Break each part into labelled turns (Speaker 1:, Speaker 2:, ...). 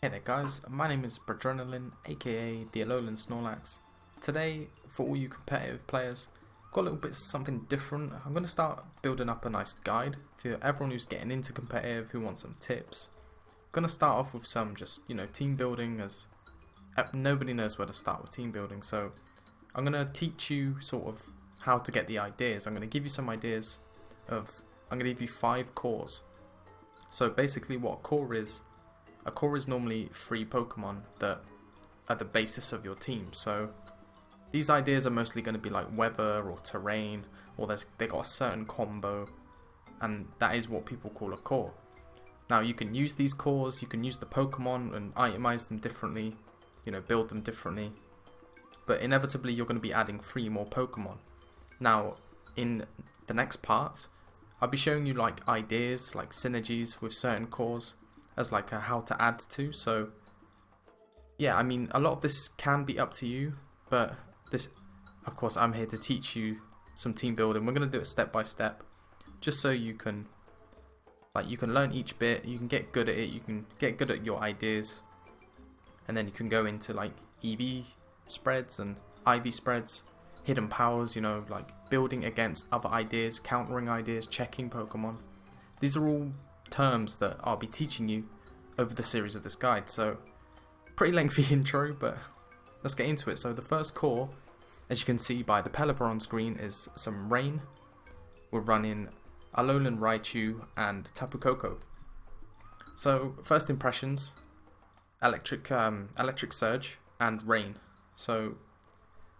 Speaker 1: Hey there guys, my name is Bradrenalin, aka the Alonein Snorlax. Today, for all you competitive players, got a little bit something different. I'm going to start building up a nice guide for everyone who's getting into competitive, who wants some tips. I'm going to start off with some just, team building, as nobody knows where to start with team building. So I'm going to teach you sort of how to get the ideas. I'm going to give you some ideas I'm going to give you 5 cores. So basically what a core is normally 3 Pokemon that are the basis of your team. So these ideas are mostly going to be like weather or terrain, or they got a certain combo, and that is what people call a core. Now you can use these cores, you can use the Pokemon and itemize them differently, build them differently, but inevitably you're going to be adding 3 more Pokemon. Now in the next parts, I'll be showing you like ideas, like synergies with certain cores, as like how to add to. So yeah, I mean, a lot of this can be up to you, but this, of course, I'm here to teach you some team building. We're going to do it step by step, just so you can learn each bit, you can get good at it, you can get good at your ideas, and then you can go into like EV spreads and IV spreads, hidden powers, like building against other ideas, countering ideas, checking Pokemon. These are all terms that I'll be teaching you over the series of this guide. So pretty lengthy intro, but let's get into it. So the first core, as you can see by the Pelipper on screen, is some rain. We're running Alolan Raichu and Tapu Koko. So first impressions, electric surge and rain. So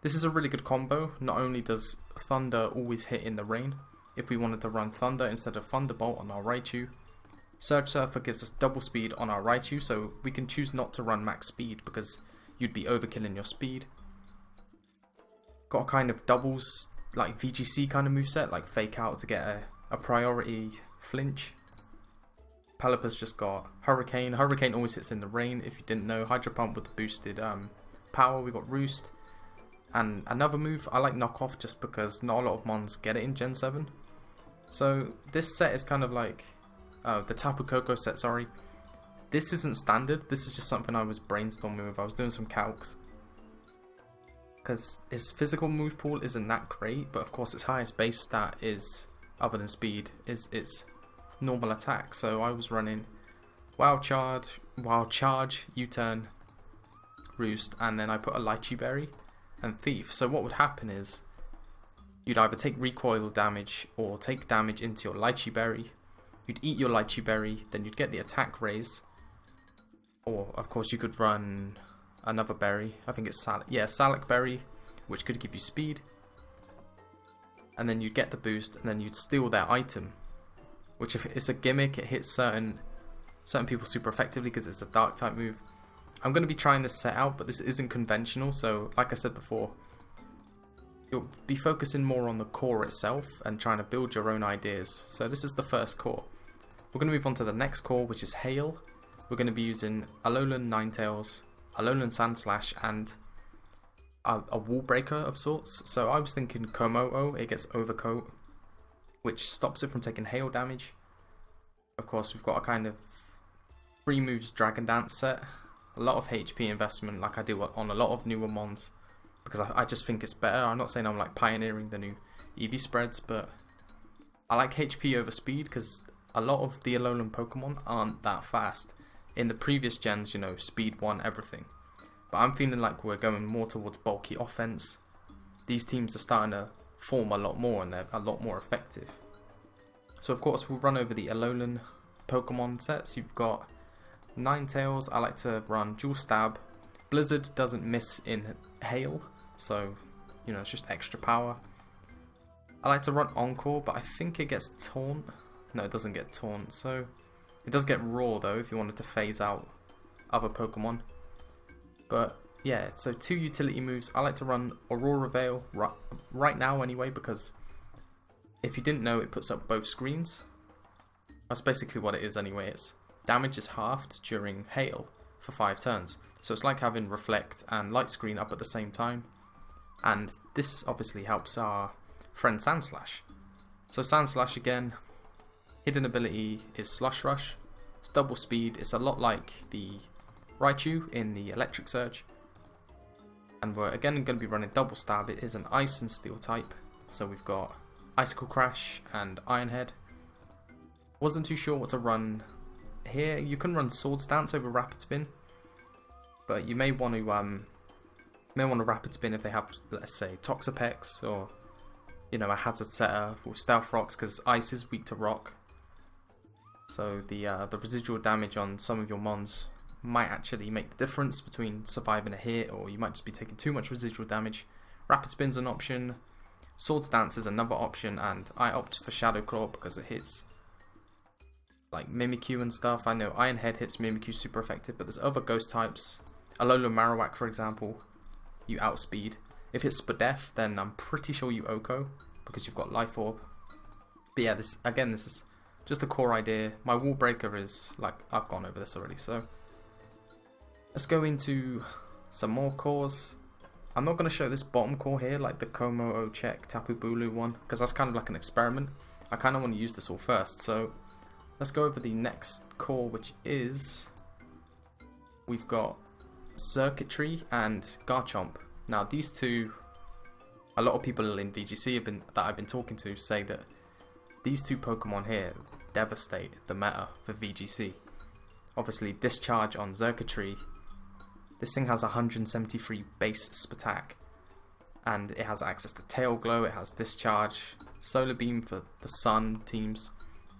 Speaker 1: this is a really good combo. Not only does thunder always hit in the rain, if we wanted to run thunder instead of thunderbolt on our Raichu, Surge Surfer gives us double speed on our Raichu, so we can choose not to run max speed because you'd be overkilling your speed. Got a kind of doubles, like VGC kind of moveset, like Fake Out to get a priority flinch. Pelipper's just got Hurricane. Hurricane always hits in the rain, if you didn't know. Hydro Pump with the boosted power. We got Roost. And another move, I like Knockoff just because not a lot of mons get it in Gen 7. So this set is kind of like the Tapu Koko set, sorry. This isn't standard, this is just something I was brainstorming with. I was doing some calcs. Because his physical move pool isn't that great, but of course its highest base stat is, other than speed, is its normal attack. So I was running Wild Charge, U-turn, Roost, and then I put a Lychee Berry and Thief. So what would happen is, you'd either take recoil damage or take damage into your Lychee Berry. You'd eat your Lychee Berry, then you'd get the attack raise. Or, of course, you could run another berry. I think it's Salac Berry, which could give you speed. And then you'd get the boost, and then you'd steal their item. Which, if it's a gimmick, it hits certain people super effectively because it's a dark type move. I'm going to be trying this set out, but this isn't conventional, so like I said before, you'll be focusing more on the core itself and trying to build your own ideas. So this is the first core. We're going to move on to the next core, which is Hail. We're going to be using Alolan Ninetales, Alolan Sandslash, and a Wall Breaker of sorts. So I was thinking Komodo, it gets Overcoat, which stops it from taking hail damage. Of course, we've got a kind of 3 moves Dragon Dance set. A lot of HP investment, like I do on a lot of newer mons, because I just think it's better. I'm not saying I'm like pioneering the new EV spreads, but I like HP over speed because a lot of the Alolan Pokemon aren't that fast. In the previous gens, speed won everything. But I'm feeling like we're going more towards bulky offense. These teams are starting to form a lot more and they're a lot more effective. So of course we'll run over the Alolan Pokemon sets. You've got Ninetales. I like to run Dual Stab. Blizzard doesn't miss in Hail, so it's just extra power. I like to run Encore, but I think it gets Taunt. No, it doesn't get Taunt, so it does get Roar though if you wanted to phase out other Pokemon. But yeah, so 2 utility moves. I like to run Aurora Veil right now anyway, because if you didn't know, it puts up both screens. That's basically what it is anyway. It's damage is halved during Hail for 5 turns. So it's like having Reflect and Light Screen up at the same time. And this obviously helps our friend Sandslash. So Sandslash again, hidden ability is Slush Rush. It's double speed. It's a lot like the Raichu in the Electric Surge. And we're again going to be running Double Stab. It is an Ice and Steel type. So we've got Icicle Crash and Iron Head. Wasn't too sure what to run here. You can run Sword Stance over Rapid Spin, but you may want to Rapid Spin if they have, let's say, Toxapex or a Hazard Setter with Stealth Rocks, because Ice is weak to Rock. So the residual damage on some of your mons might actually make the difference between surviving a hit, or you might just be taking too much residual damage. Rapid Spin's an option. Sword Stance is another option, and I opt for Shadow Claw because it hits like Mimikyu and stuff. I know Iron Head hits Mimikyu super effective, but there's other ghost types. Alolan Marowak, for example, you outspeed. If it's Spadef, then I'm pretty sure you Oko because you've got Life Orb. But yeah, this is just a core idea. My Wall Breaker is, like, I've gone over this already, so let's go into some more cores. I'm not going to show this bottom core here, like the Como, Ochek, Tapu Bulu one, because that's kind of like an experiment. I kind of want to use this all first, so let's go over the next core, which is, we've got Circuitry and Garchomp. Now these two, a lot of people in VGC that I've been talking to say that these two Pokemon here devastate the meta for VGC. Obviously, Discharge on Circuitry. This thing has 173 base Spatak, and it has access to Tail Glow, it has Discharge, Solar Beam for the Sun teams.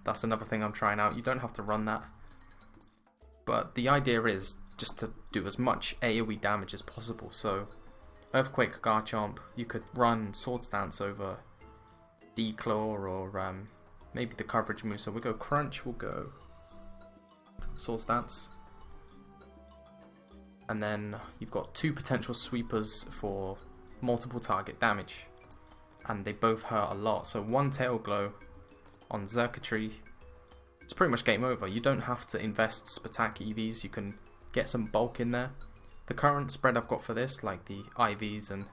Speaker 1: That's another thing I'm trying out. You don't have to run that, but the idea is just to do as much AoE damage as possible. So Earthquake Garchomp, you could run Sword Stance over D-Claw or maybe the coverage move. So we'll go Crunch, we'll go Sword Stance. And then you've got two potential sweepers for multiple target damage, and they both hurt a lot. So one Tail Glow on Circuitry, it's pretty much game over. You don't have to invest Spatak EVs, you can get some bulk in there. The current spread I've got for this, like the IVs and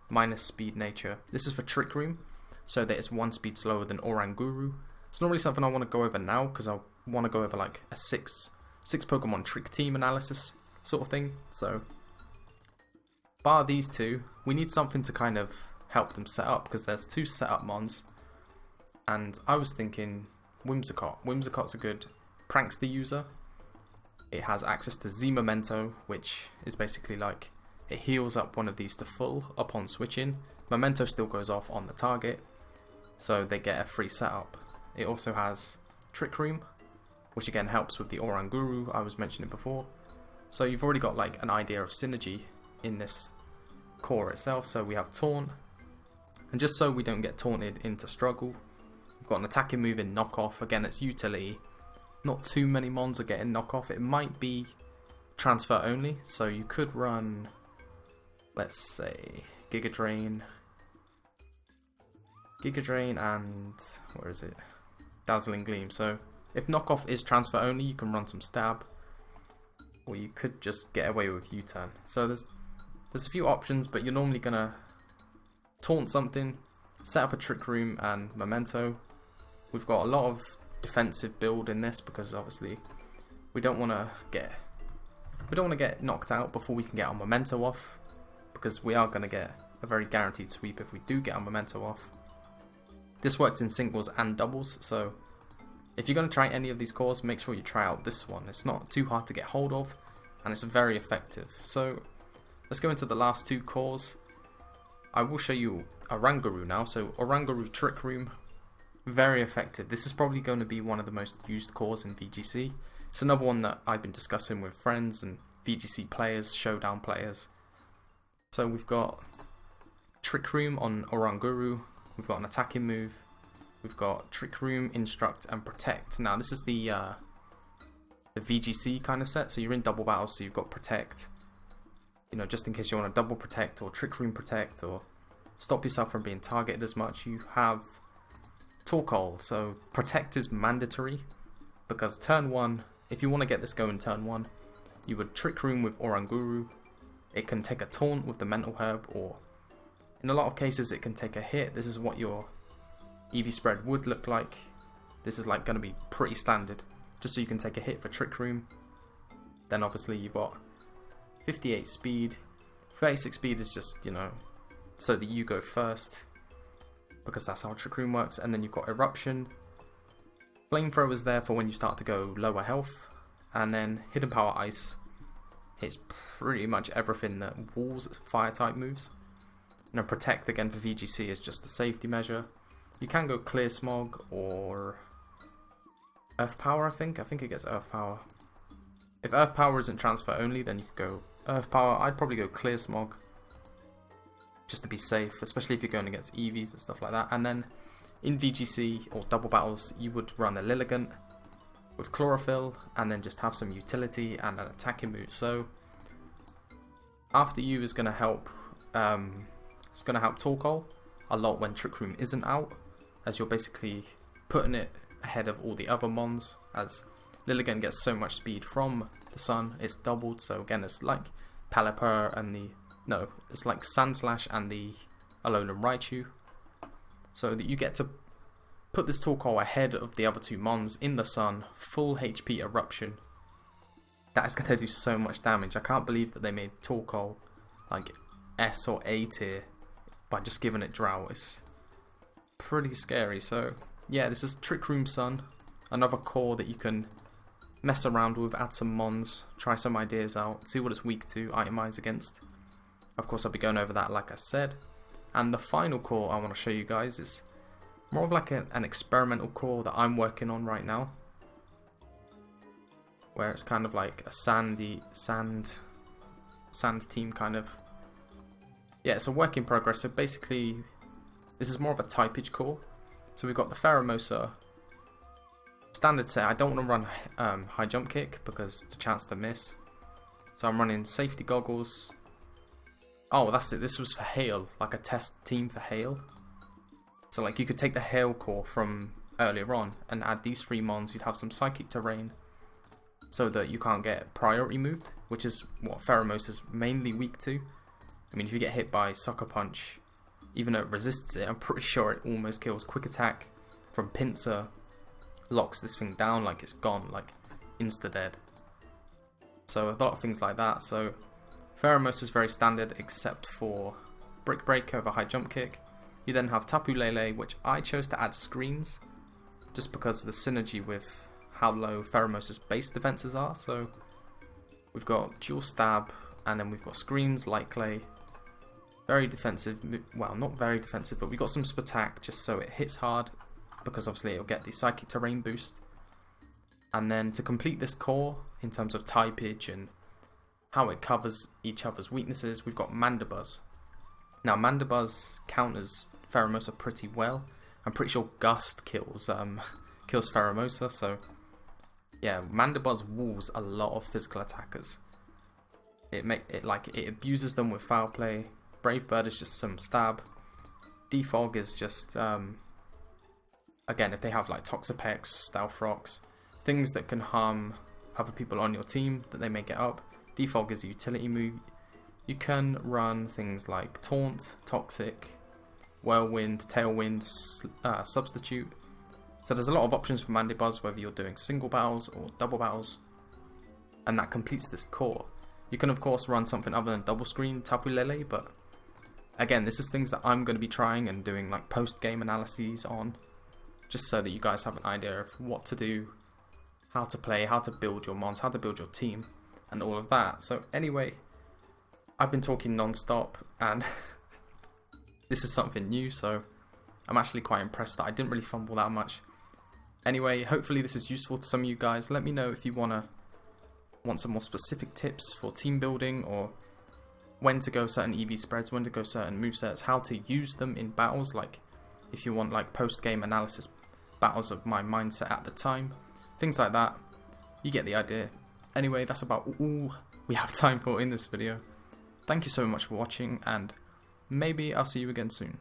Speaker 1: minus speed nature, this is for Trick Room, so that it's 1 speed slower than Oranguru. It's not really something I want to go over now, because I want to go over like a six Pokemon trick team analysis sort of thing. So bar these two, we need something to kind of help them set up, because there's two setup mons, and I was thinking Whimsicott. Whimsicott's a good prankster user. It has access to Z Memento, which is basically like it heals up one of these to full upon switching. Memento still goes off on the target, so they get a free setup. It also has Trick Room, which again helps with the Oranguru I was mentioning before. So you've already got like an idea of synergy in this core itself. So we have Taunt, and just so we don't get taunted into struggle, we've got an attacking move in Knockoff. Again, it's utility. Not too many mons are getting Knockoff. It might be transfer only, so you could run, let's say, Giga Drain and, where is it? Dazzling Gleam. So if Knockoff is transfer only, you can run some Stab, or you could just get away with U-turn. So there's a few options, but you're normally gonna taunt something, set up a Trick Room and Memento. We've got a lot of defensive build in this, because obviously we don't want to get knocked out before we can get our Memento off, because we are going to get a very guaranteed sweep if we do get our Memento off. This works in singles and doubles, so if you're going to try any of these cores, make sure you try out this one. It's not too hard to get hold of, and it's very effective. So let's go into the last two cores. I will show you Oranguru now. So Oranguru Trick Room, very effective. This is probably going to be one of the most used cores in VGC. It's another one that I've been discussing with friends and VGC players, showdown players. So we've got Trick Room on Oranguru. We've got an attacking move. We've got Trick Room, Instruct, and Protect. Now this is the VGC kind of set. So you're in double battles, so you've got Protect. You know, just in case you want to double Protect or Trick Room Protect, or stop yourself from being targeted as much. You have Torkoal. So Protect is mandatory, because turn 1, if you want to get this going turn 1, you would Trick Room with Oranguru. It can take a taunt with the Mental Herb, or in a lot of cases it can take a hit. This is what your EV spread would look like. This is like going to be pretty standard, just so you can take a hit for Trick Room. Then obviously you've got 58 speed. 36 speed is just, you know, so that you go first, because that's how Trick Room works. And then you've got Eruption. Flamethrower is there for when you start to go lower health. And then Hidden Power Ice hits pretty much everything that Walls fire type moves. And then Protect again for VGC is just a safety measure. You can go Clear Smog or Earth Power, I think. I think it gets Earth Power. If Earth Power isn't transfer only, then you could go Earth Power. I'd probably go Clear Smog, just to be safe, especially if you're going against EVs and stuff like that. And then in VGC or double battles, you would run a Lilligant with Chlorophyll, and then just have some utility and an attacking move. So after you is going to help. It's going to help Torkoal a lot when Trick Room isn't out, as you're basically putting it ahead of all the other mons. As Lilligant gets so much speed from the sun, it's doubled. So again, it's like Pelipper and it's like Sandslash and the Alolan Raichu. So that you get to put this Torkoal ahead of the other two mons in the sun, full HP Eruption. That is going to do so much damage. I can't believe that they made Torkoal like S or A tier by just giving it Drought. It's pretty scary. So yeah, this is Trick Room Sun, another core that you can mess around with, add some mons, try some ideas out, see what it's weak to, itemize against. Of course, I'll be going over that like I said. And the final core I want to show you guys is more of like an experimental core that I'm working on right now, where it's kind of like a sand team kind of. Yeah, it's a work in progress. So basically, this is more of a typage core. So we've got the Pheromosa standard set. I don't want to run high jump kick because the chance to miss. So I'm running safety goggles. Oh, that's it. This was for Hail, like a test team for Hail. So like you could take the Hail core from earlier on and add these 3 mons. You'd have some Psychic Terrain so that you can't get priority moved, which is what Pheromosa is mainly weak to. I mean, if you get hit by Sucker Punch, even though it resists it, I'm pretty sure it almost kills. Quick Attack from Pinsir locks this thing down like it's gone, like insta-dead. So a lot of things like that. So Pheromosa is very standard except for Brick Break over High Jump Kick. You then have Tapu Lele, which I chose to add Screams, just because of the synergy with how low Pheromosa's base defenses are. So we've got Dual Stab, and then we've got Screams, Light Clay. Very defensive, well, not very defensive, but we got some Spatak just so it hits hard, because obviously it'll get the Psychic Terrain boost. And then to complete this core, in terms of typage and how it covers each other's weaknesses, we've got Mandibuzz. Now Mandibuzz counters Pheromosa pretty well. I'm pretty sure Gust kills Pheromosa, so yeah, Mandibuzz walls a lot of physical attackers. It abuses them with Foul Play. Brave Bird is just some stab. Defog is just again, if they have like Toxapex, Stealth Rocks, things that can harm other people on your team that they may get up. Defog is a utility move. You can run things like Taunt, Toxic, Whirlwind, Tailwind, Substitute. So there's a lot of options for Mandibuzz, whether you're doing single battles or double battles, and that completes this core. You can of course run something other than double screen Tapu Lele, but again, this is things that I'm going to be trying and doing like post-game analyses on, just so that you guys have an idea of what to do, how to play, how to build your mons, how to build your team, and all of that. So anyway, I've been talking non-stop, and this is something new, so I'm actually quite impressed that I didn't really fumble that much. Anyway, hopefully this is useful to some of you guys. Let me know if you want some more specific tips for team building, or when to go certain EV spreads, when to go certain movesets, how to use them in battles, like if you want like post-game analysis battles of my mindset at the time, things like that. You get the idea. Anyway, that's about all we have time for in this video. Thank you so much for watching, and maybe I'll see you again soon.